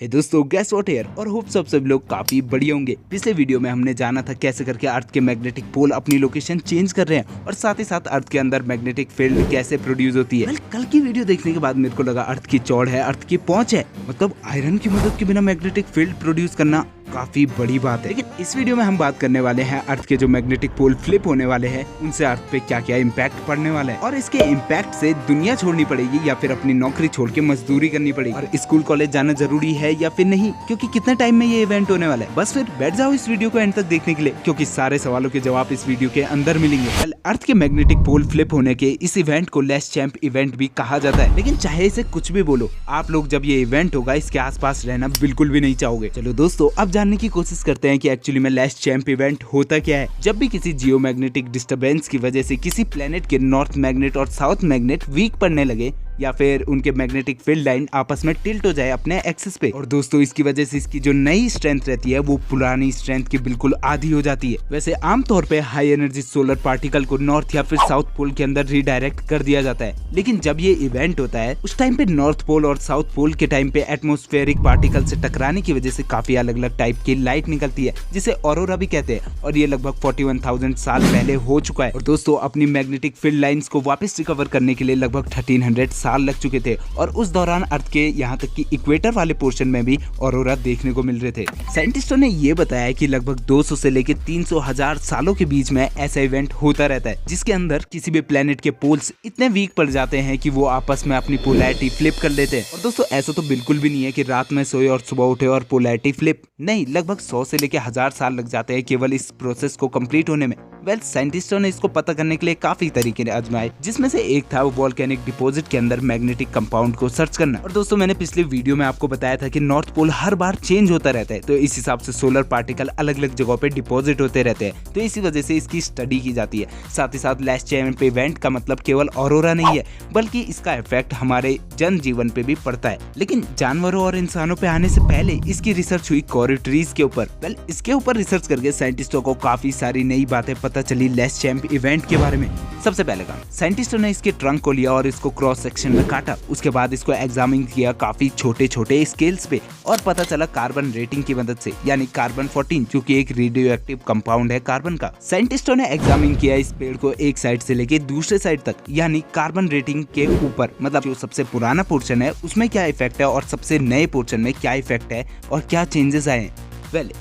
हे दोस्तों, gas what air और hope सब लोग काफी बढ़िया होंगे। पिछले वीडियो में हमने जाना था कैसे करके अर्थ के मैग्नेटिक पोल अपनी लोकेशन चेंज कर रहे हैं और साथ ही साथ अर्थ के अंदर मैग्नेटिक फील्ड कैसे प्रोड्यूस होती है। कल की वीडियो देखने के बाद मेरे को लगा अर्थ की चौड़ है, अर्थ की पहुंच है, मतलब आयरन की मदद के बिना मैग्नेटिक फील्ड प्रोड्यूस करना काफी बड़ी बात है। लेकिन इस वीडियो में हम बात करने वाले हैं अर्थ के जो मैग्नेटिक पोल फ्लिप होने वाले हैं उनसे अर्थ पे क्या क्या इम्पैक्ट पड़ने वाला है और इसके इम्पैक्ट से दुनिया छोड़नी पड़ेगी या फिर अपनी नौकरी छोड़ के मजदूरी करनी पड़ेगी और स्कूल कॉलेज जाना जरूरी है या फिर नहीं, क्योंकि कितने टाइम में ये इवेंट होने वाला है। बस फिर बैठ जाओ इस वीडियो को एंड तक देखने के लिए, क्योंकि सारे सवालों के जवाब इस वीडियो के अंदर मिलेंगे। अर्थ के मैग्नेटिक पोल फ्लिप होने के इस इवेंट को लास्ट चैंप इवेंट भी कहा जाता है, लेकिन चाहे इसे कुछ भी बोलो, आप लोग जब ये इवेंट होगा इसके आसपास रहना बिल्कुल भी नहीं चाहोगे। चलो दोस्तों, अब जानने की कोशिश करते हैं कि एक्चुअली में लास्ट चैंप इवेंट होता क्या है। जब भी किसी जियो मैग्नेटिक डिस्टर्बेंस की वजह से किसी प्लेनेट के नॉर्थ मैग्नेट और साउथ मैग्नेट वीक पड़ने लगे या फिर उनके मैग्नेटिक फील्ड लाइन आपस में टिल्ट हो जाए अपने एक्सिस पे, और दोस्तों इसकी वजह से इसकी जो नई स्ट्रेंथ रहती है वो पुरानी स्ट्रेंथ की बिल्कुल आधी हो जाती है। वैसे आमतौर पे हाई एनर्जी सोलर पार्टिकल को नॉर्थ या फिर साउथ पोल के अंदर रिडायरेक्ट कर दिया जाता है, लेकिन जब ये इवेंट होता है उस टाइम पे नॉर्थ पोल और साउथ पोल के टाइम पे एटमॉस्फेरिक पार्टिकल से टकराने की वजह से काफी अलग अलग टाइप की लाइट निकलती है जिसे ऑरोरा भी कहते हैं, और ये लगभग 41,000 साल पहले हो चुका है। और दोस्तों अपनी मैग्नेटिक फील्ड लाइंस को वापस रिकवर करने के लिए लगभग 1300 साल लग चुके थे, और उस दौरान अर्थ के यहाँ तक कि इक्वेटर वाले पोर्शन में भी ऑरोरा देखने को मिल रहे थे। साइंटिस्टों ने ये बताया कि लगभग 200 से लेकर 300,000 सालों के बीच में ऐसा इवेंट होता रहता है जिसके अंदर किसी भी प्लेनेट के पोल्स इतने वीक पड़ जाते हैं कि वो आपस में अपनी पोलैरिटी फ्लिप कर लेते हैं। और दोस्तों ऐसा तो बिल्कुल भी नहीं है कि रात में सोए और सुबह उठे और पोलैरिटी फ्लिप, नहीं, लगभग 100 से लेकर 1000 साल लग जाते हैं केवल इस प्रोसेस को कंप्लीट होने में। साइंटिस्टों ने इसको पता करने के लिए काफी तरीके आजमाए, जिसमें से एक था वो वोल्केनिक डिपॉजिट के अंदर मैग्नेटिक कंपाउंड को सर्च करना। और दोस्तों मैंने पिछले वीडियो में आपको बताया था कि नॉर्थ पोल हर बार चेंज होता रहता है, तो इस हिसाब से सोलर पार्टिकल अलग अलग जगहों पे डिपॉजिट होते रहते हैं, तो इसी वजह से इसकी स्टडी की जाती है। साथ ही साथ लास्ट चैंप इवेंट का मतलब केवल ऑरोरा नहीं है, बल्कि इसका इफेक्ट हमारे जन जीवन पे भी पड़ता है। लेकिन जानवरों और इंसानों पे आने से पहले इसकी रिसर्च हुई कोरल ट्रीज के ऊपर। इसके ऊपर रिसर्च करके साइंटिस्टों को काफी सारी नई बातें पता चली लास्ट चैंप इवेंट के बारे में। सबसे पहले काम, साइंटिस्टों ने इसके ट्रंक को लिया और इसको क्रॉस सेक्शन में काटा। उसके बाद इसको एग्जामिन किया काफी छोटे छोटे स्केल्स पे, और पता चला कार्बन रेटिंग की मदद से, यानी कार्बन 14 जो कि एक रेडियो एक्टिव कंपाउंड है कार्बन का। साइंटिस्टों ने एग्जामिन किया इस पेड़ को एक साइड से लेके दूसरे साइड तक, यानी कार्बन रेटिंग के ऊपर, मतलब जो सबसे पुराना पोर्शन है उसमें क्या इफेक्ट है और सबसे नए पोर्शन में क्या इफेक्ट है और क्या चेंजेस आए।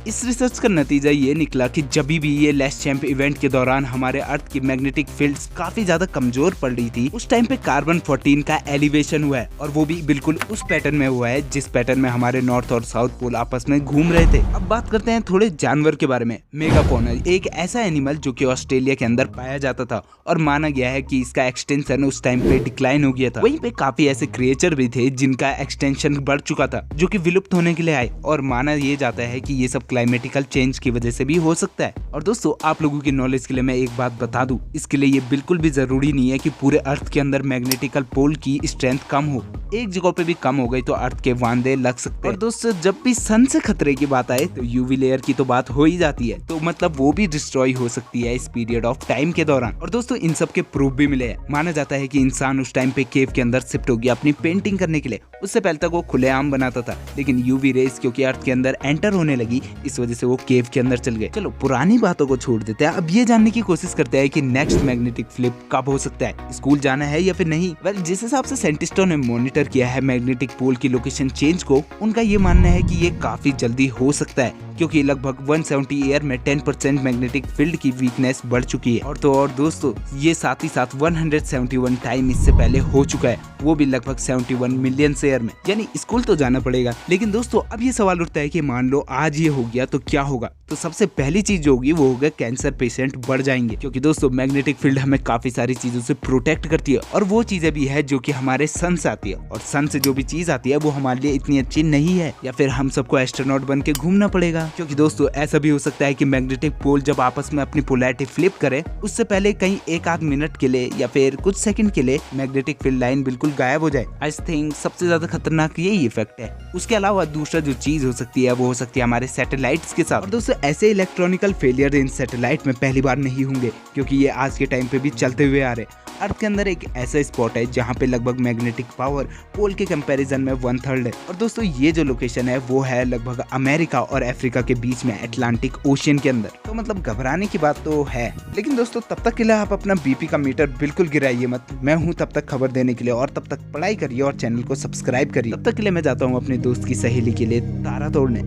इस रिसर्च का नतीजा ये निकला कि जब भी ये लास्ट चैंप इवेंट के दौरान हमारे अर्थ की मैग्नेटिक फील्ड्स काफी ज्यादा कमजोर पड़ रही थी, उस टाइम पे कार्बन 14 का एलिवेशन हुआ है, और वो भी बिल्कुल उस पैटर्न में हुआ है जिस पैटर्न में हमारे नॉर्थ और साउथ पोल आपस में घूम रहे थे। अब बात करते हैं थोड़े जानवर के बारे में। मेगाफोना एक ऐसा एनिमल जो कि ऑस्ट्रेलिया के अंदर पाया जाता था और माना गया है कि इसका एक्सटेंशन उस टाइम पे डिक्लाइन हो गया था। वहीं पे काफी ऐसे क्रिएचर भी थे जिनका एक्सटेंशन बढ़ चुका था, जो कि विलुप्त होने के लिए आए, और माना ये जाता है कि ये सब क्लाइमेटिकल चेंज की वजह से भी हो सकता है। और दोस्तों आप लोगों की नॉलेज के लिए मैं एक बात बता दूं, इसके लिए ये बिल्कुल भी जरूरी नहीं है कि पूरे अर्थ के अंदर मैग्नेटिकल पोल की स्ट्रेंथ कम हो। एक जगह पे भी कम हो गई तो अर्थ के वांदे लग सकते हैं। और दोस्तों जब भी सन से खतरे की बात आए तो यूवी लेयर की तो बात हो ही जाती है, तो मतलब वो भी डिस्ट्रॉय हो सकती है इस पीरियड ऑफ टाइम के दौरान। और दोस्तों इन सब के प्रूफ भी मिले हैं। माना जाता है कि इंसान उस टाइम पे केव के अंदर शिफ्ट हो गया अपनी पेंटिंग करने के लिए। उससे पहले तक वो खुलेआम बनाता था, लेकिन यूवी रेस क्योंकि अर्थ के अंदर एंटर होने लगी, इस वजह से वो केव के अंदर चल गए। चलो पुरानी बातों को छोड़ देते हैं, अब ये जानने की कोशिश करते हैं कि नेक्स्ट मैग्नेटिक फ्लिप कब हो सकता है, स्कूल जाना है या फिर नहीं। जिस हिसाब से साइंटिस्टों ने मॉनिटर किया है मैग्नेटिक पोल की लोकेशन चेंज को, उनका ये मानना है कि ये काफी जल्दी हो सकता है, क्योंकि लगभग 170 ईयर में 10% मैग्नेटिक फील्ड की वीकनेस बढ़ चुकी है। और दोस्तों ये साथ ही साथ 171 टाइम इससे पहले हो चुका है, वो भी लगभग 71 मिलियन ईयर में, यानी स्कूल तो जाना पड़ेगा। लेकिन दोस्तों अब ये सवाल उठता है कि मान लो आज ये हो गया तो क्या होगा। तो सबसे पहली चीज जो होगी वो होगा कैंसर पेशेंट बढ़ जाएंगे, क्योंकि दोस्तों मैग्नेटिक फील्ड हमें काफी सारी चीजों से प्रोटेक्ट करती है, और वो चीजें भी है जो कि हमारे सन से आती है, और सन से जो भी चीज आती है वो हमारे लिए इतनी अच्छी नहीं है, या फिर हम सबको एस्ट्रोनॉट बन के घूमना पड़ेगा। क्योंकि दोस्तों ऐसा भी हो सकता है कि मैग्नेटिक पोल जब आपस में अपनी पोलैरिटी फ्लिप करे उससे पहले कहीं एक आध मिनट के लिए या फिर कुछ सेकंड के लिए मैग्नेटिक फील्ड लाइन बिल्कुल गायब हो जाए। आई थिंक सबसे ज्यादा खतरनाक यही इफेक्ट है। उसके अलावा दूसरा जो चीज हो सकती है वो हो सकती है हमारे सैटेलाइट्स के साथ। और दोस्तों ऐसे इलेक्ट्रॉनिकल फेलियर इन सैटेलाइट में पहली बार नहीं होंगे, क्योंकि ये आज के टाइम पे भी चलते हुए आ रहे। अर्थ के अंदर एक ऐसा स्पॉट है जहाँ पे लगभग मैग्नेटिक पावर पोल के कंपैरिजन में 1/3 है। और दोस्तों ये जो लोकेशन है वो है लगभग अमेरिका और अफ्रीका के बीच में अटलांटिक ओशियन के अंदर। तो मतलब घबराने की बात तो है, लेकिन दोस्तों तब तक के लिए आप अपना बीपी का मीटर बिल्कुल गिराइए मत। मैं हूँ तब तक खबर देने के लिए, और तब तक पढ़ाई करिए और चैनल को सब्सक्राइब करिए। तब तक के लिए मैं जाता हूँ अपने दोस्त की सहेली के लिए तारा तोड़ने।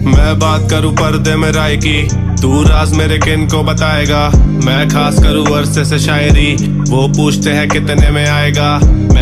मैं बात करूं पर्दे में राय की, तू राज मेरे किन को बताएगा। मैं खास करूं अरसे से शायरी, वो पूछते हैं कितने में आएगा। मैं